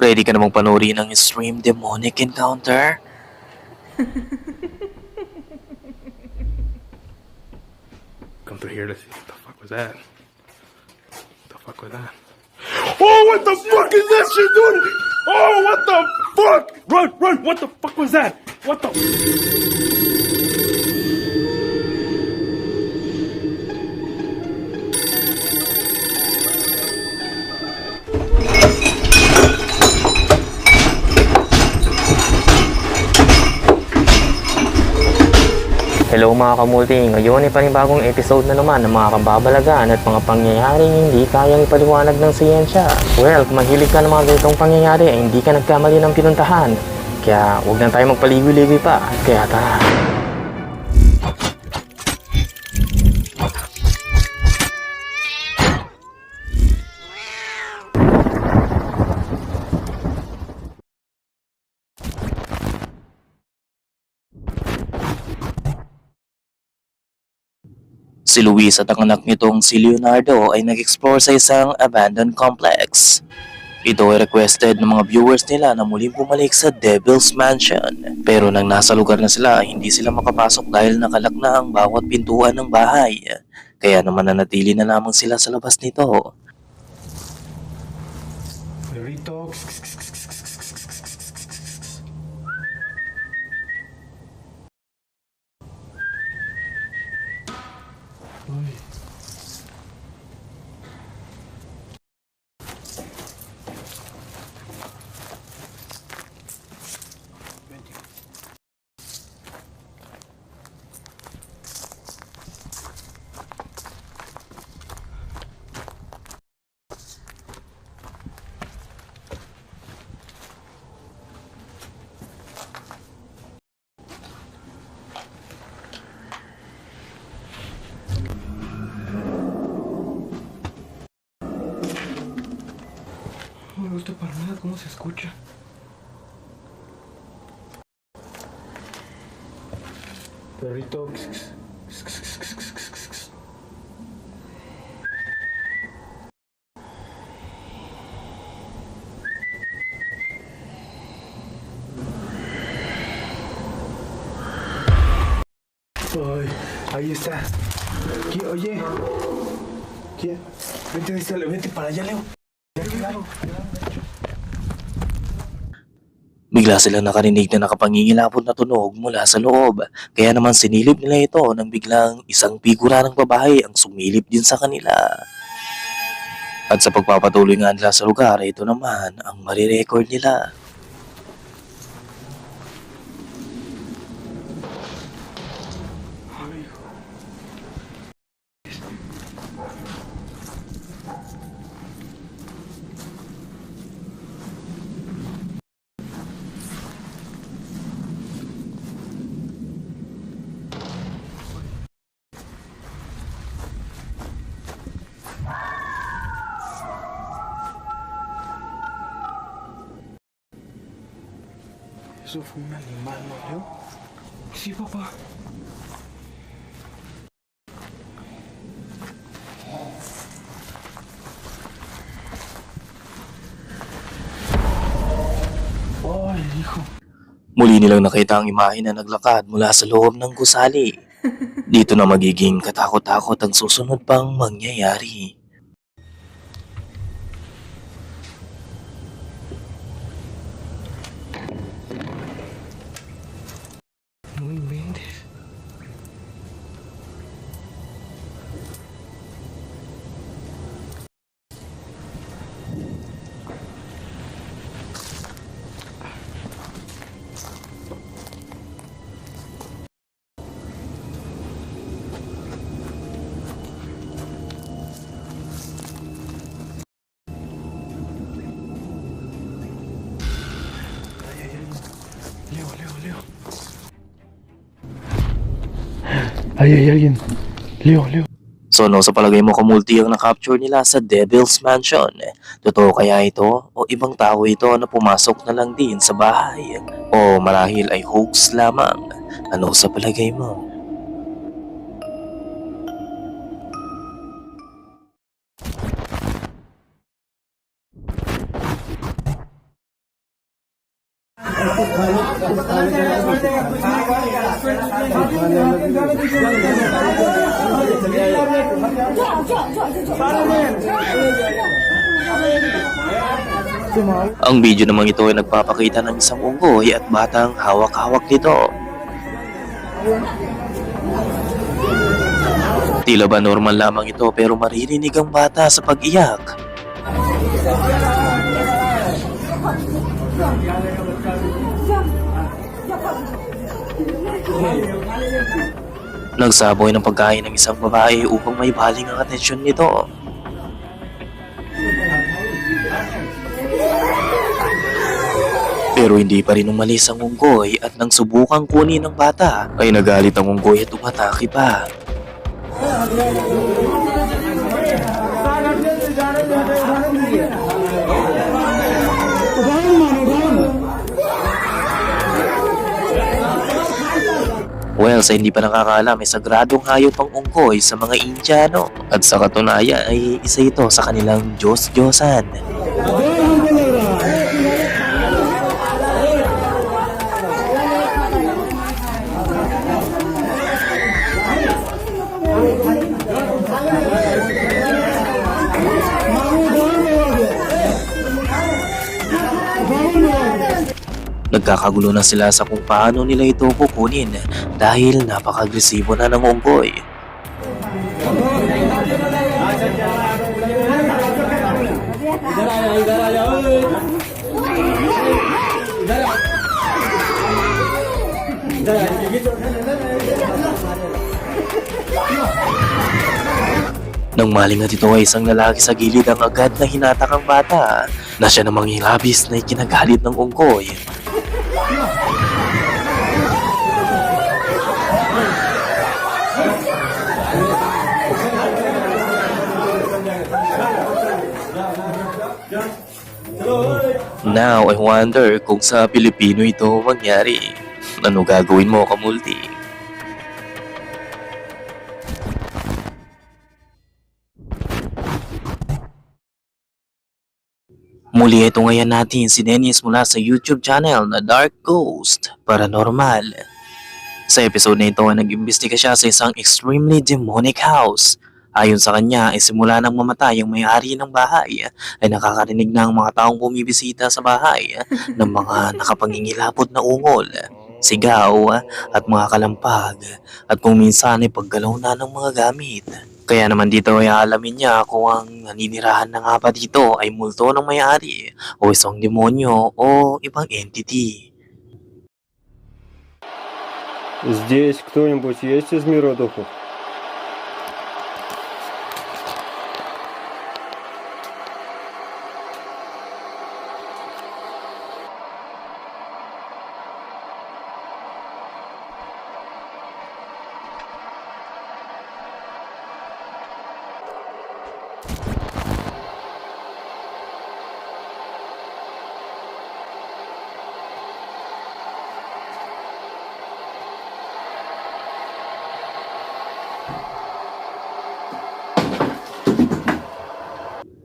Ready ka namang panoorin ang Stream Demonic Encounter? Come through here. Let's see. What the fuck was that? What the fuck was that? Oh, what the fuck is that shit, dude? Oh, what the fuck? Run, run. What the fuck was that? What the... Hello mga kamulti, ngayon ay panibagong episode na naman ng mga kababalagan at mga pangyayaring hindi kayang ipaliwanag ng siyensya. Well, kung mahilig ka ng mga ganitong pangyayari ay hindi ka nagkamali ng pinuntahan. Kaya huwag na tayo magpaligoy-ligoy pa. Kaya tara. Si Luis at ang anak nitong si Leonardo ay nag-explore sa isang abandoned complex. Ito ay requested ng mga viewers nila na muling bumalik sa Devil's Mansion. Pero nang nasa lugar na sila, hindi sila makapasok dahil nakalak na ang bawat pintuan ng bahay. Kaya naman nanatili na lamang sila sa labas nito. Perrito. No me gusta para nada cómo se escucha. Perrito. Ay, ahí está. Oye. Vente para allá, Leo. Claro. Bigla silang nakarinig na nakapangingilabot na tunog mula sa loob. Kaya naman sinilip nila ito nang biglang isang figura ng babae ang sumilip din sa kanila. At sa pagpapatuloy nga nila sa lugar, ito naman ang marirecord nila. Eso fue un animal, ¿no, Leo? Sí, papá. Ay, hijo. Muli nilang nakita ang imahe na naglakad mula sa loob ng gusali. Dito na magiging katakot-takot ang susunod pang mangyayari. No inventes. Leo. Ahí hay alguien. Leo. So no, sa palagay mo kamulti ang na-capture nila sa Devil's Mansion? Totoo kaya ito o ibang tao ito na pumasok na lang din sa bahay? O marahil ay hoax lamang? Ano sa palagay mo? Ang video namang ito ay nagpapakita ng isang unggoy at batang hawak-hawak nito. Tila ba normal lamang ito pero maririnig ang bata sa pag-iyak. Nagsaboy ng pagkain ng isang babae upang may baling ang atensyon nito. Pero hindi pa rin umalis ang unggoy at nang subukang kunin ng bata ay nagalit ang unggoy at umatake pa. Well, sa hindi pa nakakaalam, may sagradong hayop ang unggoy sa mga Indiano at sa katunayan ay isa ito sa kanilang Diyos-Diyosan. Nagkakagulo na sila sa kung paano nila ito kukunin dahil napaka-agresibo na ng unggoy. Nang malingat ito ay isang lalaki sa gilid ang agad na hinatak ang bata na siya namang labis na ikinagalit ng unggoy. Now, I wonder kung sa Pilipino ito mangyari. Ano gagawin mo, Kamulti? Muli ito ngayon natin si Dennis mula sa YouTube channel na Dark Ghost Paranormal. Sa episode na ito ay nag-imbestiga siya sa isang extremely demonic house. Ayon sa kanya ay simula nang mamatay ang may-ari ng bahay ay nakakarinig na ang mga taong bumibisita sa bahay ng mga nakapangingilabot na ungol, sigaw at mga kalampag at kung minsan ay paggalaw na ng mga gamit. Kaya naman dito ay aalamin niya kung ang naninirahan na nga ba dito ay multo ng may-ari o isang demonyo o ibang entity. Здесь кто-нибудь есть из мира духов?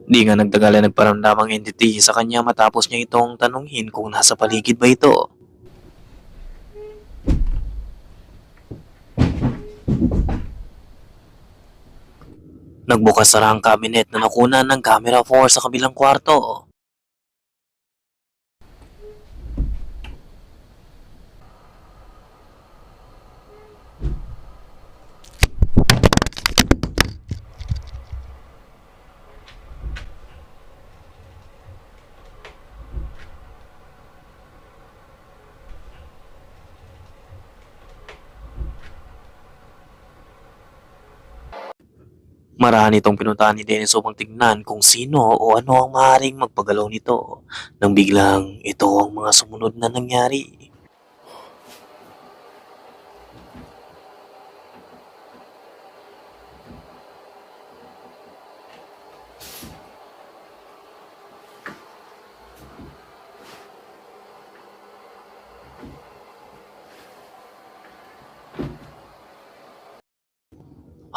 Di nga nagtagal ay nagparamdam ang entity sa kanya matapos niya itong tanungin kung nasa paligid ba ito. Nagbukas sara ang cabinet na nakunan ng camera 4 sa kabilang kwarto. Marami itong pinuntahan ni Dennis upang tignan kung sino o ano ang maaaring magpagalaw nito nang biglang ito ang mga sumunod na nangyari.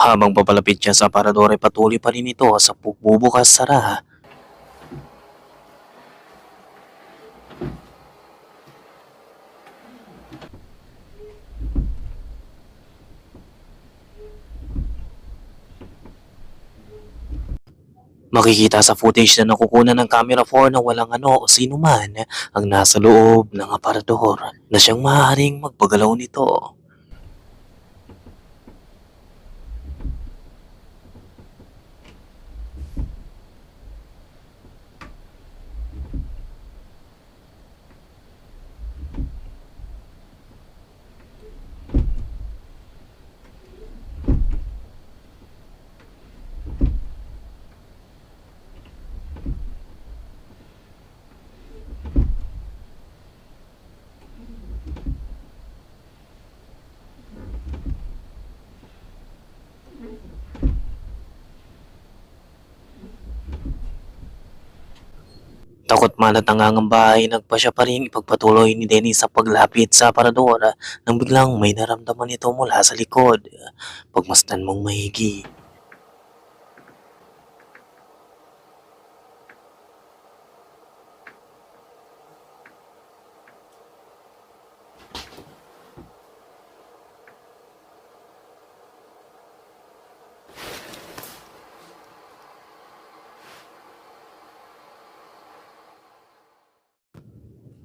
Habang papalapit siya sa aparador ay patuloy pa rin ito sa pagbubukas-sara. Makikita sa footage na nakukunan ng camera 4 na walang ano o sino man ang nasa loob ng aparador na siyang maaaring magpagalaw nito. Takot man at nangangamba ay nagpasya pa rin ipagpatuloy ni Dennis sa paglapit sa aparador nang biglang may naramdaman ito mula sa likod. Pagmasdan mong mahigi.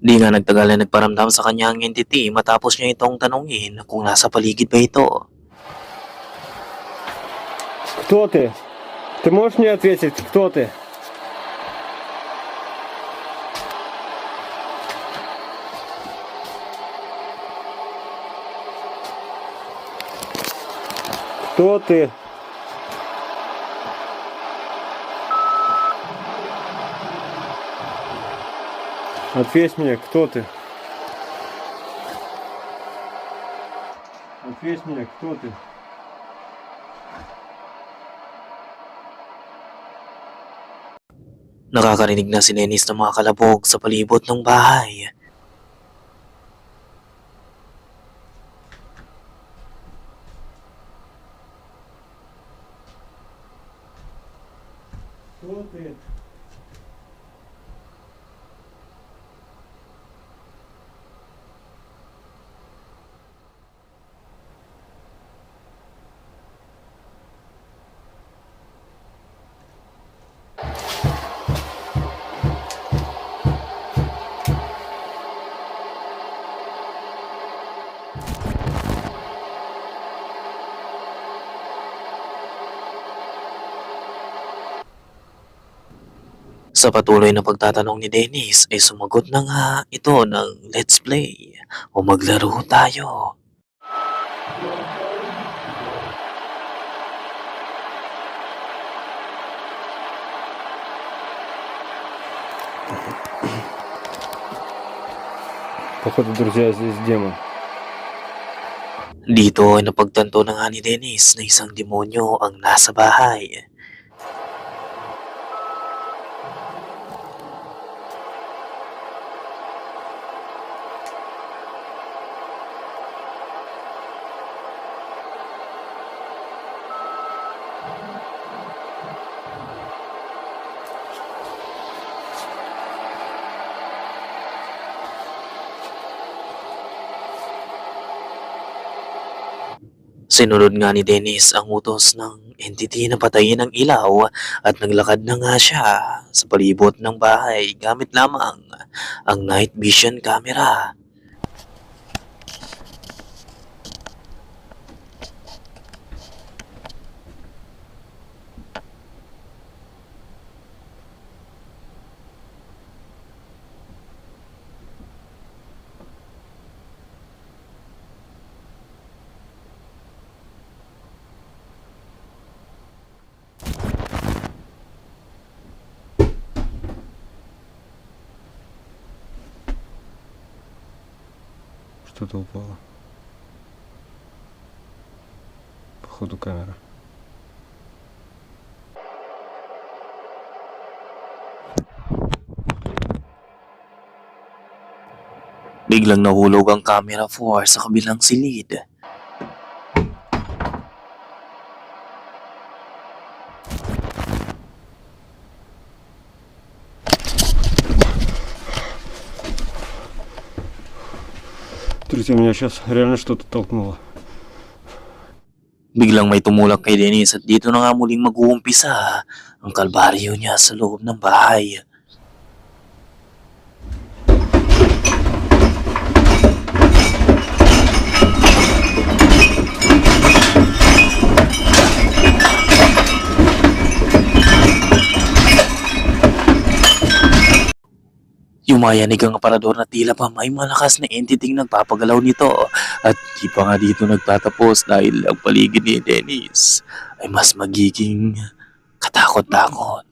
Di nga nagtagal na nagparamdam sa kanya ang entity matapos niya itong tanungin kung nasa paligid ba ito. Кто ты? Ты можешь мне ответить, кто ты? Кто ты? Ответь мне, кто ты? Ответь мне, кто ты? Nakakarinig na si Dennis ng mga kalabog sa palibot ng bahay. Кто ты? Sa patuloy na pagtatanong ni Dennis ay sumagot na nga ito ng let's play o maglaro tayo. Походу, друзья, здесь демон. Dito ay napagtanto na nga ni Dennis na isang demonyo ang nasa bahay. Sinunod nga ni Dennis ang utos ng entity na patayin ang ilaw at naglakad na nga siya sa palibot ng bahay gamit lamang ang night vision camera. Что-то упало. Походу, камера. Biglang nahulog ang camera 4 sa kabilang silid. Друзья, меня сейчас реально что-то толкнуло. Biglang may tumulak kay Dennis at dito na nga muling mag-uumpisa ang kalbaryo niya sa loob ng bahay. Yumayanig ang aparador na tila pa may malakas na entity nagpapagalaw nito at di pa nga dito nagtatapos dahil ang paligid ni Dennis ay mas magiging katakot-takot.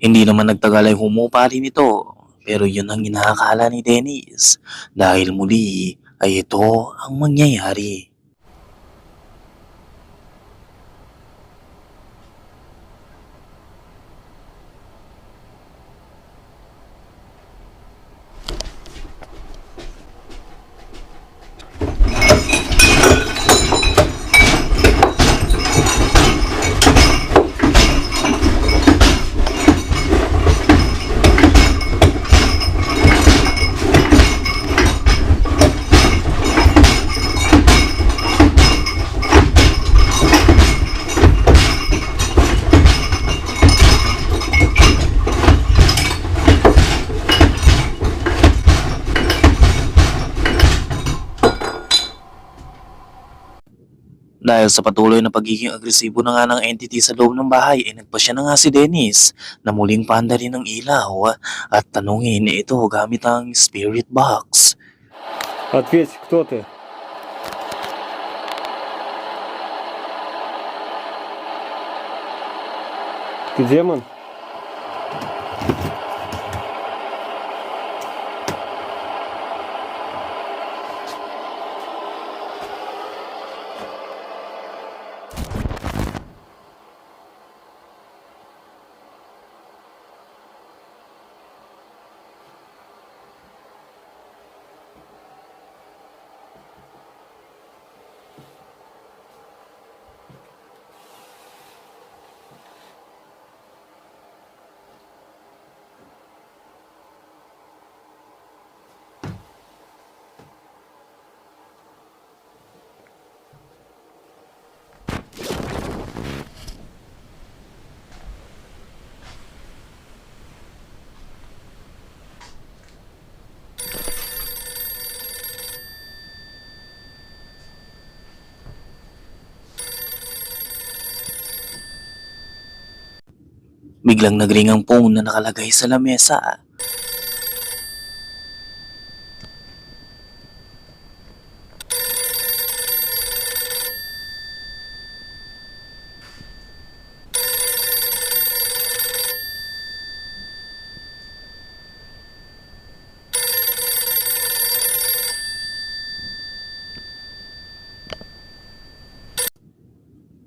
Hindi naman nagtagal ay humupa rin ito. Pero yun ang inaakala ni Dennis dahil muli ay ito ang mangyayari. Dahil sa patuloy na pagiging agresibo na nga ng entity sa loob ng bahay, ay nagpasya na nga si Dennis na muling paanda rin ng ilaw at tanungin ito gamit ang spirit box. Ответь, кто ты? Ты демон? Biglang nagring ang phone na nakalagay sa lamesa.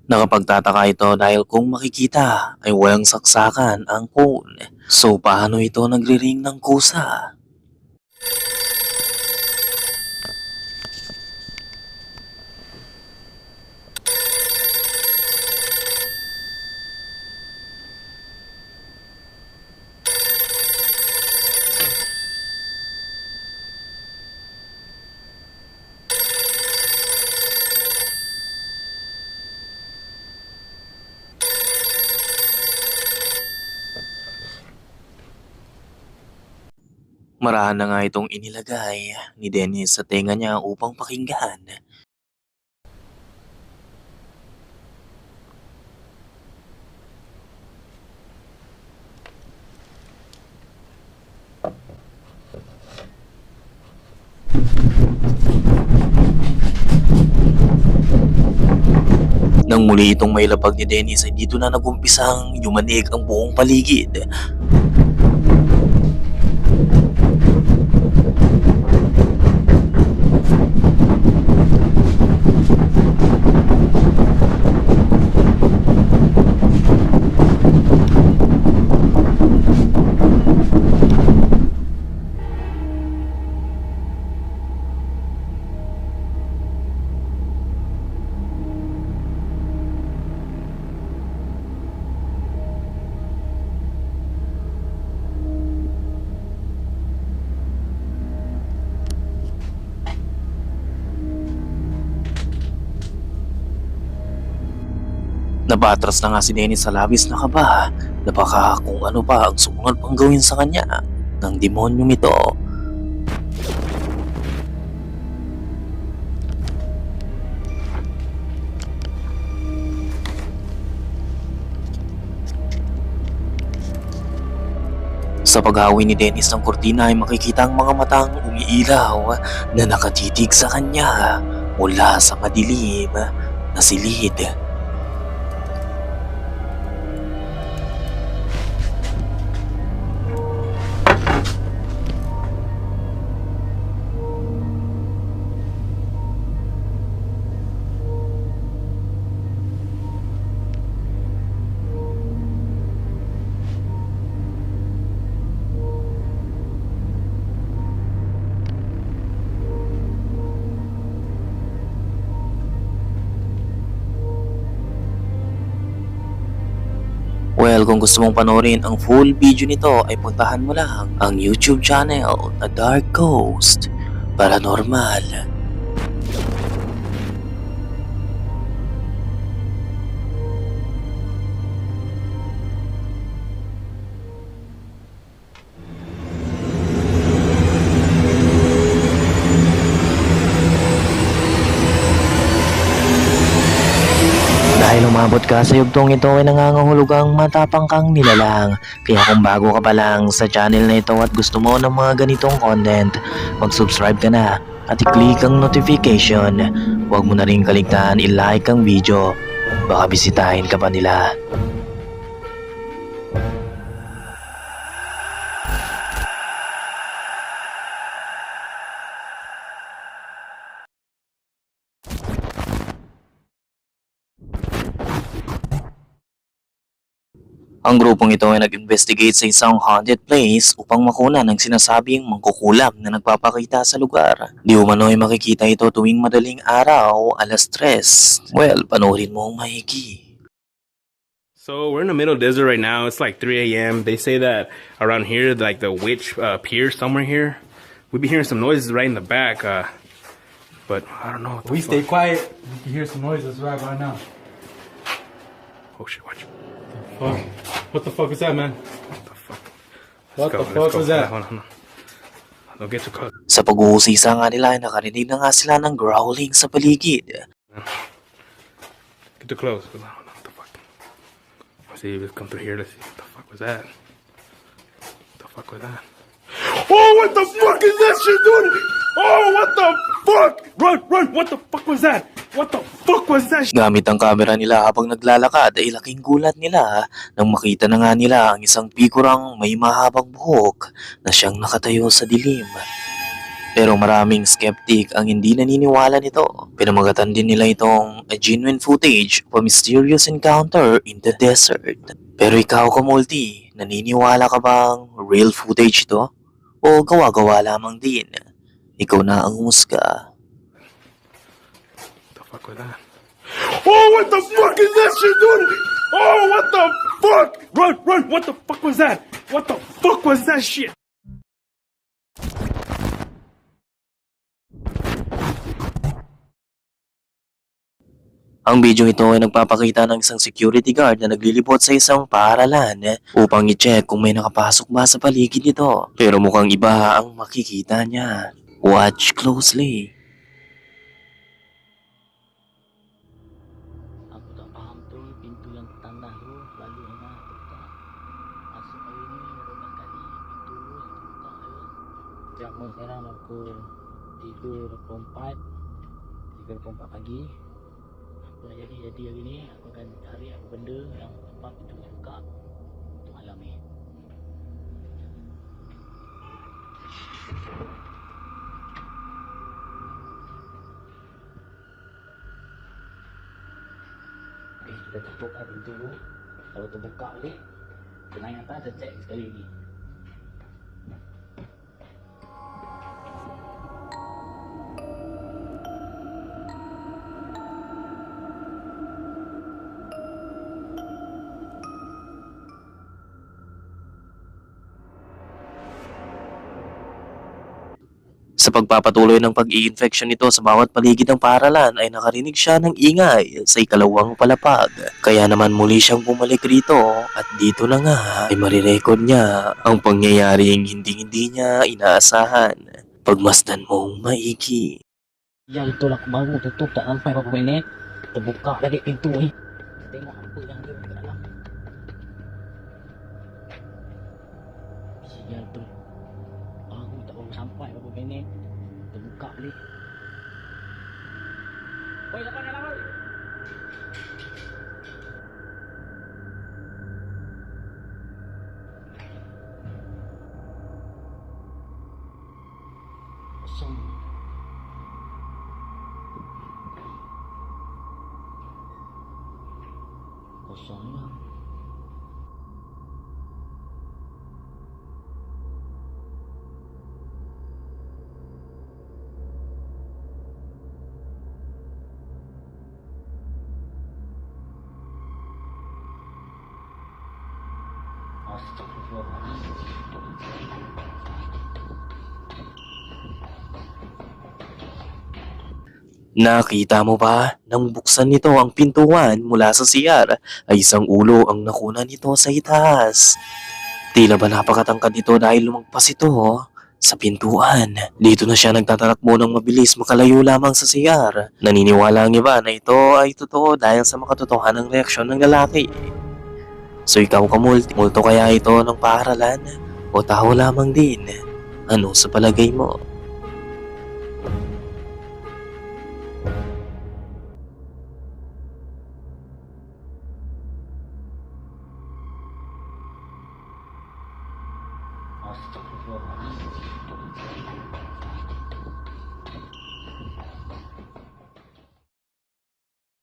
Nakapagtataka ito dahil kung makikita ay walang saksakan ang phone. So paano ito nagre-ring ng kusa? Marahan na nga itong inilagay ni Dennis sa tenga niya upang pakinggan. Nang muli itong mailapag ni Dennis ay dito na nagumpisang yumanig ang buong paligid. Nabatras na nga si Dennis sa labis na kaba na baka kung ano pa ang sumunod pang gawin sa kanya ng demonyong ito. Sa paghawi ni Dennis ng kurtina ay makikita ang mga matang umiilaw na nakatitig sa kanya mula sa madilim na silid. Well, kung gusto mong panoorin ang full video nito ay puntahan mo lang ang YouTube channel na Dark Ghost Paranormal. Dahil umabot ka sa yugtong ito ay nangangahulugang matapang kang nilalang. Kaya kung bago ka pa lang sa channel na ito at gusto mo ng mga ganitong content, mag-subscribe ka na at i-click ang notification. Huwag mo na rin kaligtaan i-like ang video. Baka bisitahin ka pa nila. Ang grupong ito ay nag-investigate sa isang haunted place upang makuna ng sinasabing mangkukulam na nagpapakita sa lugar. Di umano'y makikita ito tuwing madaling araw, 3:00. Well, panoorin mo ang maigi. So we're in the middle desert right now. It's like 3 a.m. They say that around here, like the witch appears somewhere here. We be hearing some noises right in the back, but I don't know. What the We fuck. stay quiet. You can hear some noises right now. Oh shit! Watch. Fuck. What the fuck was that, man? What the fuck? What the fuck was that? Hold on. Don't get too close. Sa pag-uusisa nga nila ay nakarinig na nga sila ng growling sa paligid. Get too close. Hold on. What the fuck? Let's see if it come through here. Let's see. What the fuck was that? What the fuck was that? Oh, what the fuck is that shit, dude? Oh, what the fuck? Run, run! What the fuck was that? What the fuck was that shit? Gamit ang kamera nila habang naglalakad ay laking gulat nila nang makita na nga nila ang isang pikurang may mahabang buhok na siyang nakatayo sa dilim. Pero maraming skeptic ang hindi naniniwala nito. Pinamagatan din nila itong a genuine footage of a mysterious encounter in the desert. Pero ikaw, Kamulti, naniniwala ka bang real footage ito? O gawa-gawa lamang din? Ikaw na ang humusga. What the fuck was that? Oh, what the fuck is that shit, dude? Oh, what the fuck? Run, run! What the fuck was that? What the fuck was that shit? Ang video ito ay nagpapakita ng isang security guard na naglilibot sa isang paaralan upang i-check kung may nakapasok ba sa paligid nito. Pero mukhang iba ang makikita niya. Watch closely. Aku tak faham tu pintu yang tanah tu lalu Ana buka. Masuk hari ni berulang kali pintu tu yang terbuka je. Setiap malam sekarang pukul 3.24 pagi. Apa nak jadi hari ni, aku akan cari apa benda yang tempat pintu buka untuk malam ni. Kita tutup lah pintu dulu. Kalau terbuka balik, kita naik atas dan check sekali lagi. Sa pagpapatuloy ng pag-i-infection nito sa bawat paligid ng paaralan ay nakarinig siya ng ingay sa ikalawang palapag. Kaya naman muli siyang bumalik rito at dito na nga ay marirecord niya ang pangyayaring hindi niya inaasahan. Pagmasdan mong maigi. Ya itulah aku baru tutup tak sampai berapa minit. Terbuka lagi pintu ni. Tengok apa yang ada kat dalam. Sial tu. Baru tak baru sampai berapa minit. Terbuka balik. Oi, siapa dalam oi? Kosong. Kosongnya. Astagfirullahaladzim. Nakita mo ba? Nang buksan nito ang pintuan mula sa CR ay isang ulo ang nakuna nito sa itaas. Tila ba napakatangkad nito dahil lumagpas ito sa pintuan. Dito na siya nagtatakbo ng mabilis makalayo lamang sa CR. Naniniwala ang iba na ito ay totoo dahil sa makatotohanang reaksyon ng lalaki. So ikaw multo kaya ito ng paaralan o tao lamang din? Ano sa palagay mo?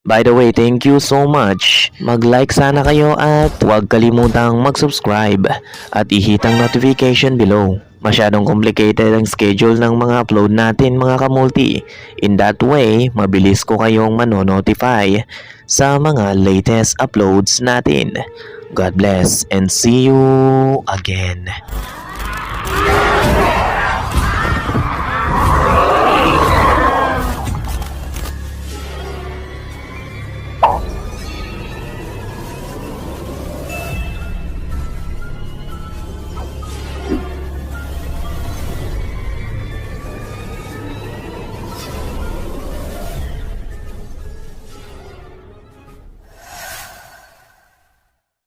By the way, thank you so much. Mag-like sana kayo at huwag kalimutang mag-subscribe at i-hit ang notification below. Masyadong complicated ang schedule ng mga upload natin mga kamulti. In that way, mabilis ko kayong manonotify sa mga latest uploads natin. God bless and see you again.